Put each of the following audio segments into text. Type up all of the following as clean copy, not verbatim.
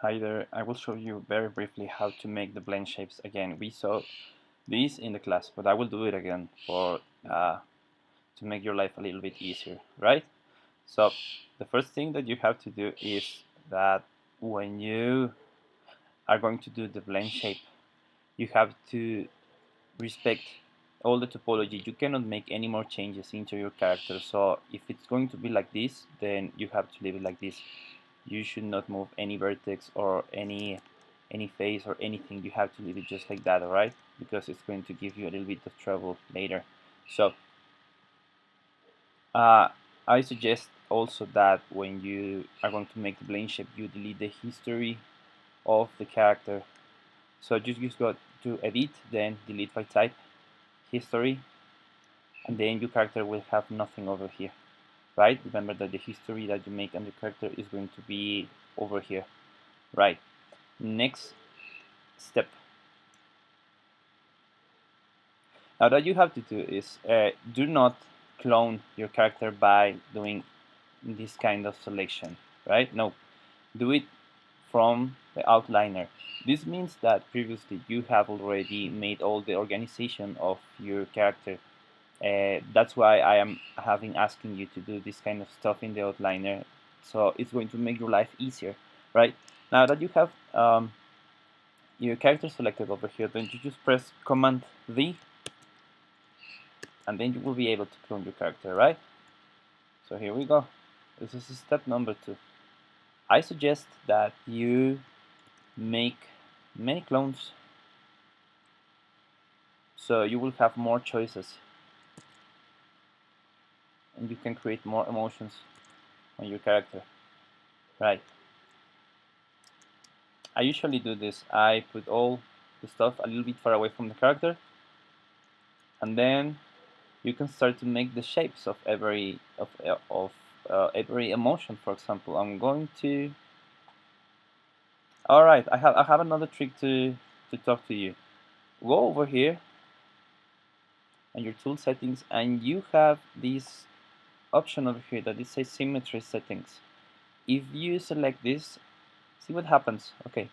Hi there, I will show you very briefly how to make the blend shapes again. We saw this in the class, but I will do it again to make your life a little bit easier, right? So the first thing that you have to do is that when you are going to do the blend shape, you have to respect all the topology. You cannot make any more changes into your character. So if it's going to be like this, then you have to leave it like this. You should not move any vertex or any face or anything. You have to leave it just like that, alright? Because it's going to give you a little bit of trouble later. So I suggest also that when you are going to make the blend shape, you delete the history of the character. So just go to edit, then delete by type, history, and then your character will have nothing over here, right? Remember that the history that you make on the character is going to be over here, right? Next step. Now that you have to do is do not clone your character by doing this kind of selection, right? No, do it from the outliner. This means that previously you have already made all the organization of your character. That's why I am having asking you to do this kind of stuff in the outliner. So it's going to make your life easier, right? Now that you have your character selected over here, then you just press Command V, and then you will be able to clone your character, right? So here we go. This is step number 2. I suggest that you make many clones so you will have more choices and you can create more emotions on your character, right? I usually do this. I put all the stuff a little bit far away from the character, and then you can start to make the shapes of every emotion. For example, I'm going to. All right, I have another trick to talk to you. Go over here and your tool settings, and you have this option over here that it says symmetry settings. If you select this, see what happens. Okay,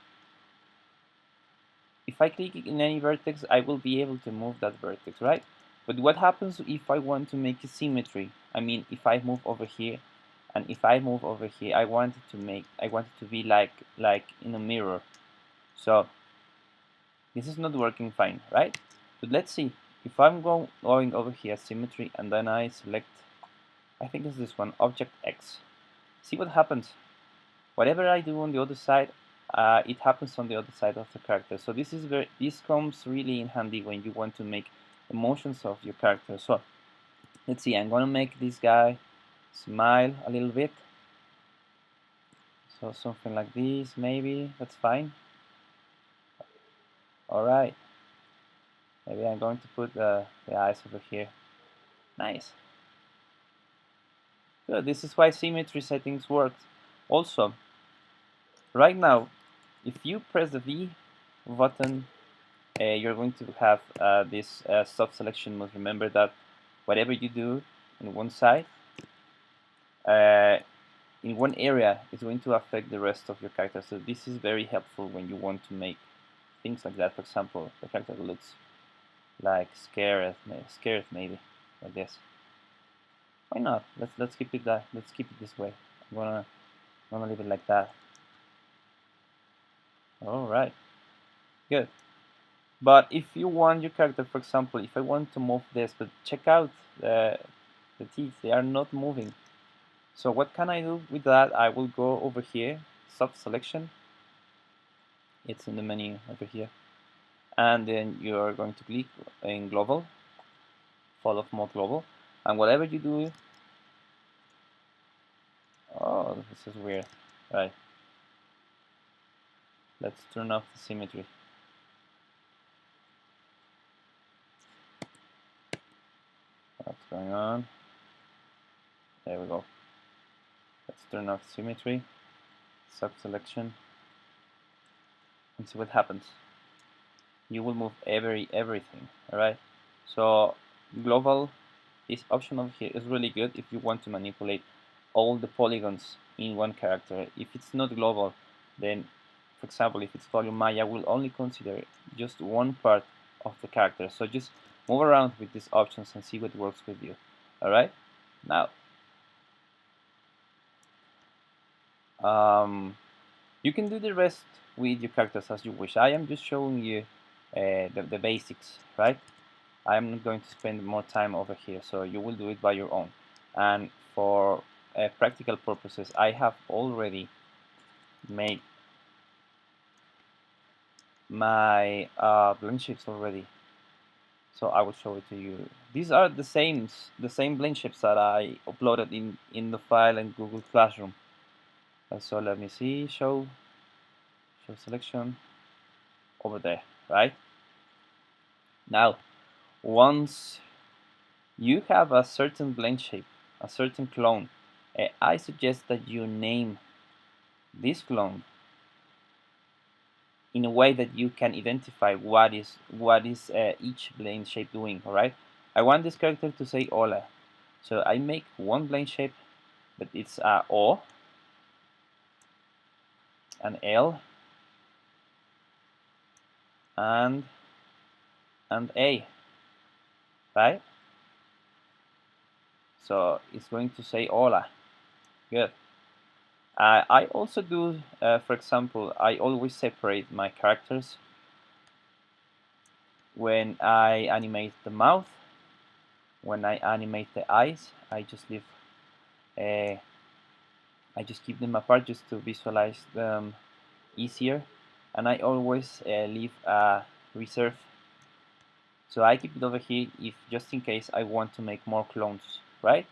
if I click in any vertex, I will be able to move that vertex, right? But what happens if I want to make a symmetry? I mean, if I move over here and if I move over here, I want it to be like in a mirror. So this is not working fine, right? But let's see. If I'm going over here, symmetry, and then I select, I think it's this one, object X. See what happens. Whatever I do on the other side, it happens on the other side of the character. So this comes really in handy when you want to make emotions of your character. So let's see, I'm gonna make this guy smile a little bit. So something like this, maybe, that's fine. All right, maybe I'm going to put the eyes over here. Nice. Good, this is why symmetry settings work. Also, right now, if you press the V button, you're going to have this soft selection mode. Remember that whatever you do in one side, uh, in one area, is going to affect the rest of your character. So this is very helpful when you want to make things like that. For example, the character looks like scared maybe, like this. Why not? Let's keep it that. Let's keep it this way. I'm gonna leave it like that. All right, good. But if you want your character, for example, if I want to move this, but check out the teeth, they are not moving. So what can I do with that? I will go over here, soft selection. It's in the menu over here. And then you are going to click in global, fall of mode global. And whatever you do, oh, this is weird. Right, let's turn off the symmetry. What's going on? There we go. Let's turn off symmetry, soft selection, and see what happens. You will move everything. All right. So global, this option over here is really good if you want to manipulate all the polygons in one character. If it's not global, then for example, if it's volume Maya, will only consider just one part of the character. So just move around with these options and see what works with you. All right. Now, you can do the rest with your characters as you wish. I am just showing you the basics, right? I'm not going to spend more time over here, so you will do it by your own. And for practical purposes, I have already made my blend shapes already, so I will show it to you. These are the same blend shapes that I uploaded in the file in Google Classroom. So let me see, show selection over there, right? Now, once you have a certain blend shape, a certain clone, I suggest that you name this clone in a way that you can identify what is each blend shape doing. All right, I want this character to say hola, so I make one blend shape that it's a O, an L, and A, right? So it's going to say hola. Good. I also do, for example, I always separate my characters when I animate the mouth. When I animate the eyes, I just leave, I just keep them apart just to visualize them easier, and I always leave a reserve. So I keep it over here if just in case I want to make more clones, right?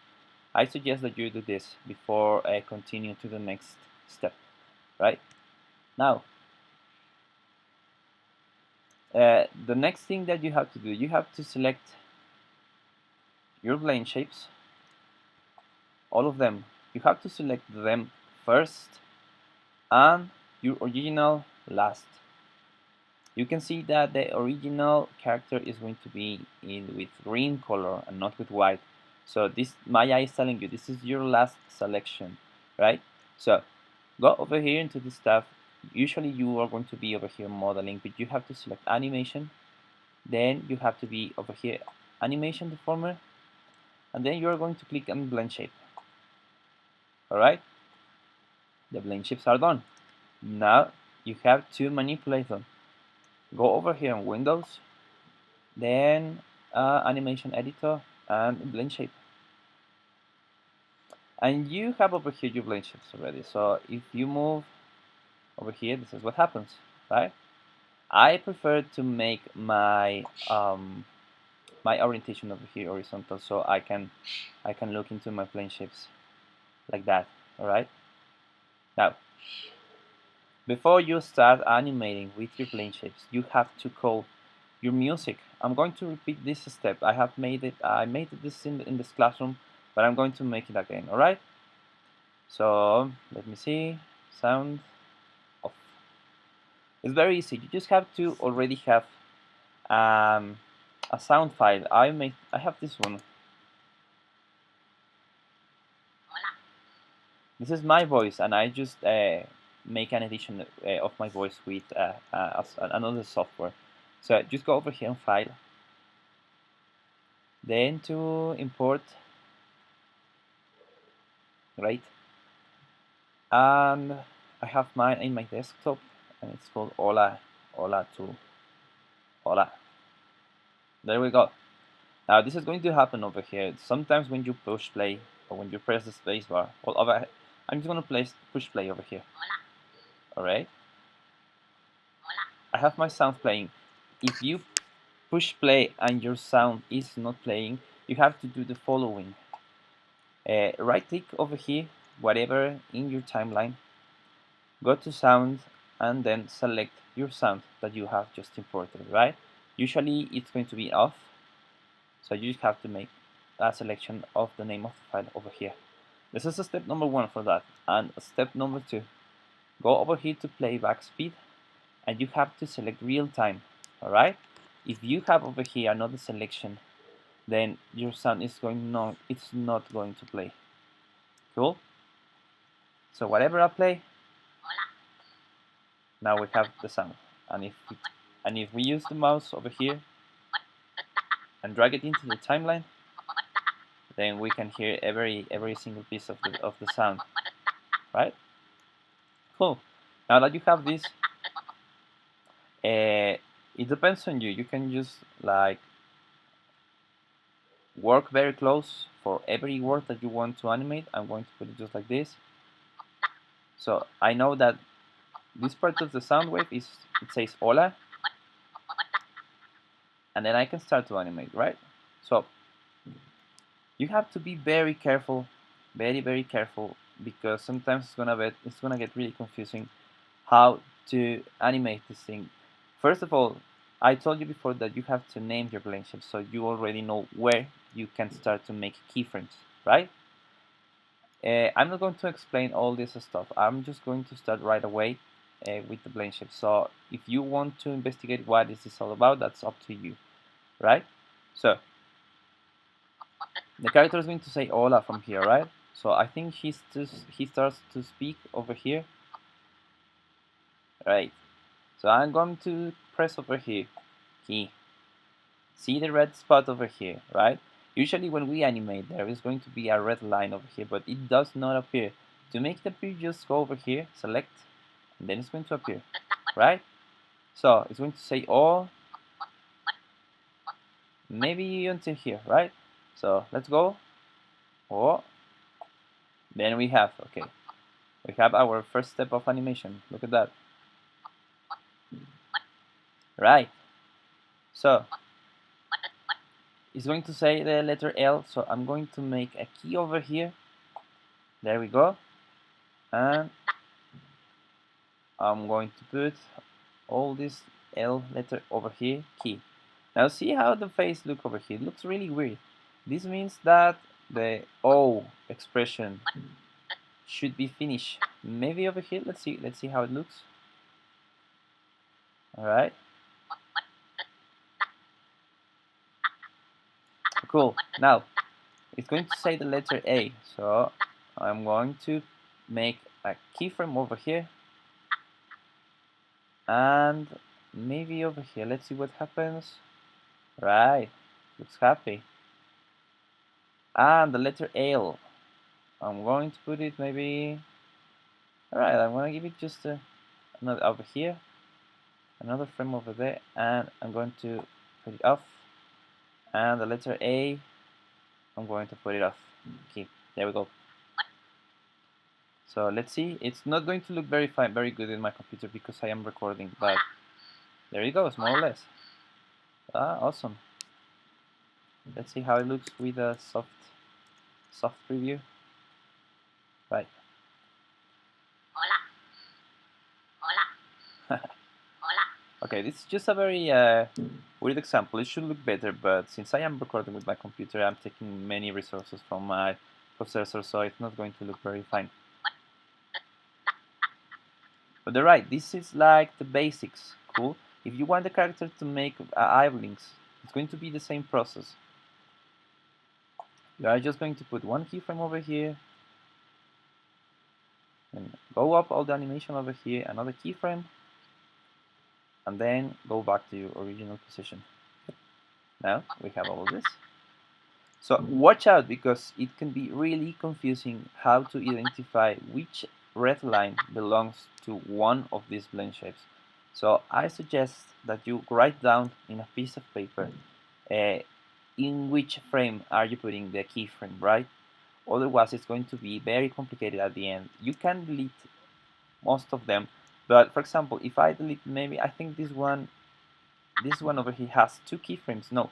I suggest that you do this before I continue to the next step, right? Now, the next thing that you have to do, you have to select your blend shapes, all of them. You have to select them first and your original last. You can see that the original character is going to be with green color and not with white. So this Maya is telling you this is your last selection, right? So go over here into this tab. Usually you are going to be over here modeling, but you have to select animation. Then you have to be over here animation deformer, and then you're going to click on blend shape. All right, the blend shapes are done. Now you have to manipulate them. Go over here in Windows, then animation editor and blend shape, and you have over here your blend shapes already. So if you move over here, this is what happens, right? I prefer to make my my orientation over here horizontal, so I can look into my plane shapes like that. All right. Now, before you start animating with your plane shapes, you have to code your music. I'm going to repeat this step. I have made it. I made this in this classroom, but I'm going to make it again. All right. So let me see. Sound off. It's very easy. You just have to already have um, a sound file. I have this one. This is my voice, and I just make an edition of my voice with another software. So just go over here and file, then to import, right? And I have mine in my desktop, and it's called Hola 2. Hola. There we go. Now this is going to happen over here. Sometimes when you push play or when you press the space bar, well, I'm just going to push play over here. All right. I have my sound playing. If you push play and your sound is not playing, you have to do the following. Right click over here, whatever in your timeline, go to sound, and then select your sound that you have just imported, right? Usually it's going to be off, so you just have to make a selection of the name of the file over here. This is a step number 1 for that. And step number 2, go over here to playback speed, and you have to select real time, all right? If you have over here another selection, then your sound is it's not going to play. Cool. So whatever I play, now we have the sound. And if we use the mouse over here and drag it into the timeline, then we can hear every single piece of the sound, right? Cool. Now that you have this, it depends on you. You can just like work very close for every word that you want to animate. I'm going to put it just like this. So I know that this part of the sound wave it says hola, and then I can start to animate, right? So you have to be very careful, very careful, because sometimes it's gonna get really confusing how to animate this thing. First of all, I told you before that you have to name your blend shapes, so you already know where you can start to make keyframes, right? I'm not going to explain all this stuff. I'm just going to start right away with the blend shape. So if you want to investigate what this is all about, that's up to you, right? So the character is going to say hola from here, right? So I think he starts to speak over here, right? So I'm going to press over here, key. See the red spot over here, right? Usually when we animate, there is going to be a red line over here, but it does not appear. To make it appear, just go over here, select, and then it's going to appear, right? So it's going to say all, maybe until here, right? So let's go. Oh, then we have, okay, we have our first step of animation. Look at that. Right. So it's going to say the letter L, so I'm going to make a key over here. There we go. And I'm going to put all this L letter over here, key. Now see how the face look over here. It looks really weird. This means that the O expression should be finished. Maybe over here, let's see how it looks. Alright. Cool. Now it's going to say the letter A. So I'm going to make a keyframe over here. And maybe over here. Let's see what happens. Right. Looks happy. And the letter L. I'm going to put it maybe. Alright, I'm going to give it just another over here. Another frame over there. And I'm going to put it off. And the letter A, I'm going to put it off. Okay, there we go. So let's see. It's not going to look very fine, very good in my computer because I am recording, but there it goes, more or less. Ah, awesome. Let's see how it looks with a soft preview. Right. Okay, this is just a very weird example. It should look better, but since I am recording with my computer, I'm taking many resources from my processor, so it's not going to look very fine. But they're right, this is like the basics, cool? If you want the character to make eye blinks, it's going to be the same process. You are just going to put one keyframe over here, and go up all the animation over here, another keyframe, and then go back to your original position. Now we have all this. So watch out, because it can be really confusing how to identify which red line belongs to one of these blend shapes. So I suggest that you write down in a piece of paper in which frame are you putting the keyframe, right? Otherwise it's going to be very complicated at the end. You can delete most of them, but for example, if I delete, maybe I think this one over here has two keyframes. No,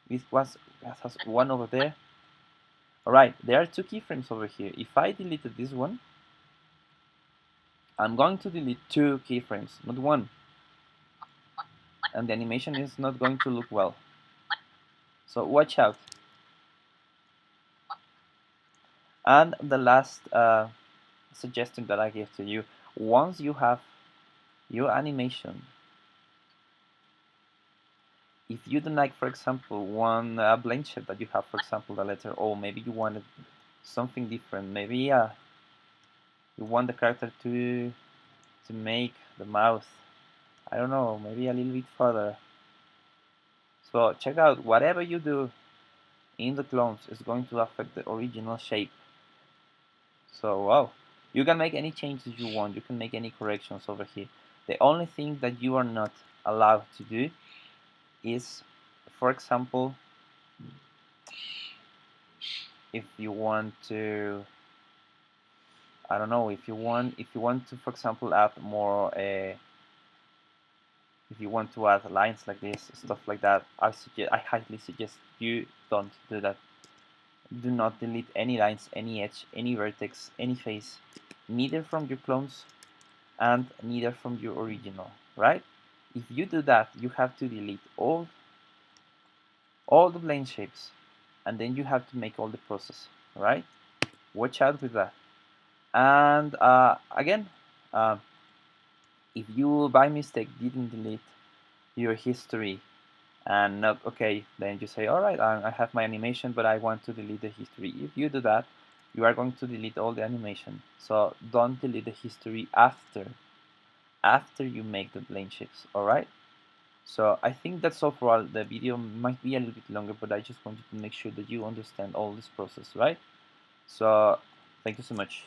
this has one over there. Alright, there are two keyframes over here. If I deleted this one, I'm going to delete two keyframes, not one. And the animation is not going to look well. So watch out. And the last suggestion that I give to you, once you have your animation, if you don't like, for example, one blend shape that you have, for example, the letter O, maybe you wanted something different, maybe you want the character to to make the mouth, I don't know, maybe a little bit further. So check out, whatever you do in the clones is going to affect the original shape. So wow, you can make any changes you want, you can make any corrections over here. The only thing that you are not allowed to do is, for example, if you want to, I don't know, if you want to, for example, add more if you want to add lines like this, stuff like that, I highly suggest you don't do that. Do not delete any lines, any edge, any vertex, any face, neither from your clones and neither from your original, right? If you do that, you have to delete all the plane shapes, and then you have to make all the process, right? Watch out with that. And again, uh, if you by mistake didn't delete your history and not okay, then you say, all right, I have my animation, but I want to delete the history. If you do that, you are going to delete all the animation. So don't delete the history after you make the plane shapes. All right. So I think that's all for all. The video might be a little bit longer, but I just wanted to make sure that you understand all this process, right? So thank you so much.